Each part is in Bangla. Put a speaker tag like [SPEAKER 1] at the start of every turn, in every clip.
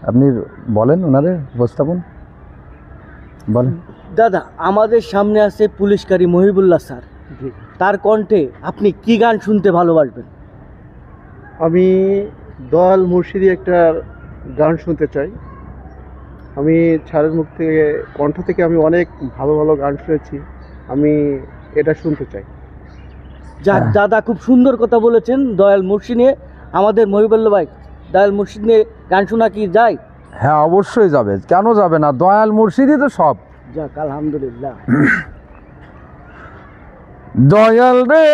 [SPEAKER 1] আপনি বলেন, ওনাদের উপস্থাপন বলেন।
[SPEAKER 2] দাদা, আমাদের সামনে আছে পুলিশকারী মহিবুল্লাহ স্যার। তার কণ্ঠে আপনি কি গান শুনতে ভালোবাসবেন?
[SPEAKER 3] আমি দয়াল মুর্শিদি একটা গান শুনতে চাই। আমি স্যারের মুখ থেকে, কণ্ঠ থেকে আমি অনেক ভালো ভালো গান শুনেছি, আমি এটা শুনতে চাই।
[SPEAKER 2] যাক দাদা, খুব সুন্দর কথা বলেছেন দয়াল মুর্শিদ নিয়ে। আমাদের মহিবুল্লাহ ভাই, দয়াল মুর্শিদ নিয়ে গান শোনা কি যায়?
[SPEAKER 1] হ্যাঁ, অবশ্যই যাবে, কেন যাবে না? দয়াল মুর্শিদই তো সব।
[SPEAKER 2] যাক, আলহামদুলিল্লাহ।
[SPEAKER 1] দয়াল রে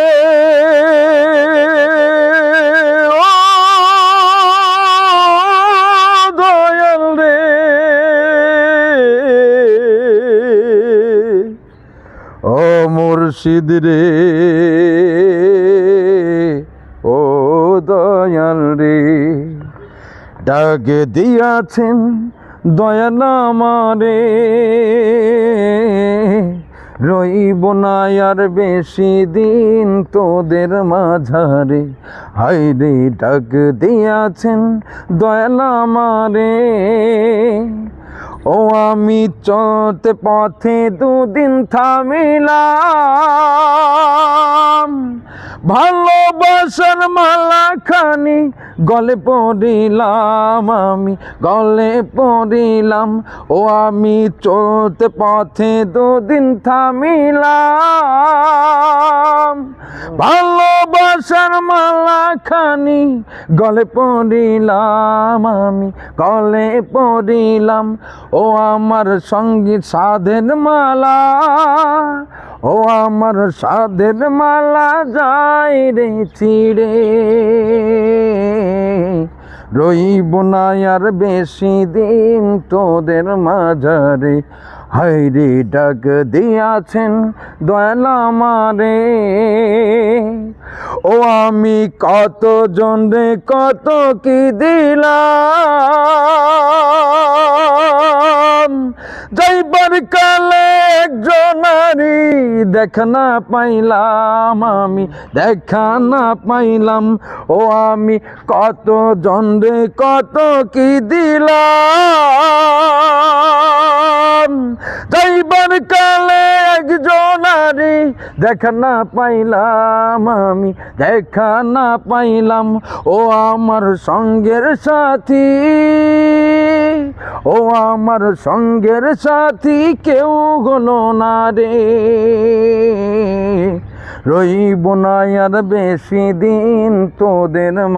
[SPEAKER 1] ও দয়াল রে, ও মুর্শিদ রে, ও দয়াল রে, ডাকে দিয়াছেন দয়াল আমারে, রইব না আর বেশি দিন তোদের মাঝারে। হায়রে ডাক দিয়াছেন দয়াল আমারে, ও আমি চলতে পথে দুদিন থামিলাম, ভালোবাসার মালাখানি গলে পড়িলাম, আমি গলে পড়িলাম। ও আমি চলতে পথে দুদিন থামিলাম, ভালোবাসার মালাখানি গলে পড়িলাম, আমি গলে পড়িলাম। ও আমার সঙ্গী সাধের মালা, ও আমার সাধের মালা যায় রে ছিড়ে, রইব না আর বেশি দিন তোদের মাঝারে। হায়রে ডাক দিয়াছেন দয়াল আমারে, ও আমি কত জন রে কত কি দিলাম, যাইবার কালে একজনারি দেখা না পাইলাম, আমি দেখা না পাইলাম। ও আমি কত জন রে কত কি দিলাম, যাইবার কালে একজনারি দেখা না পাইলাম, আমি দেখা না পাইলাম। ও আমার সঙ্গের সাথী, ও আমার সঙ্গের সাথী কেউ হলো না রে, রইব না আর বেশি দিন তোদের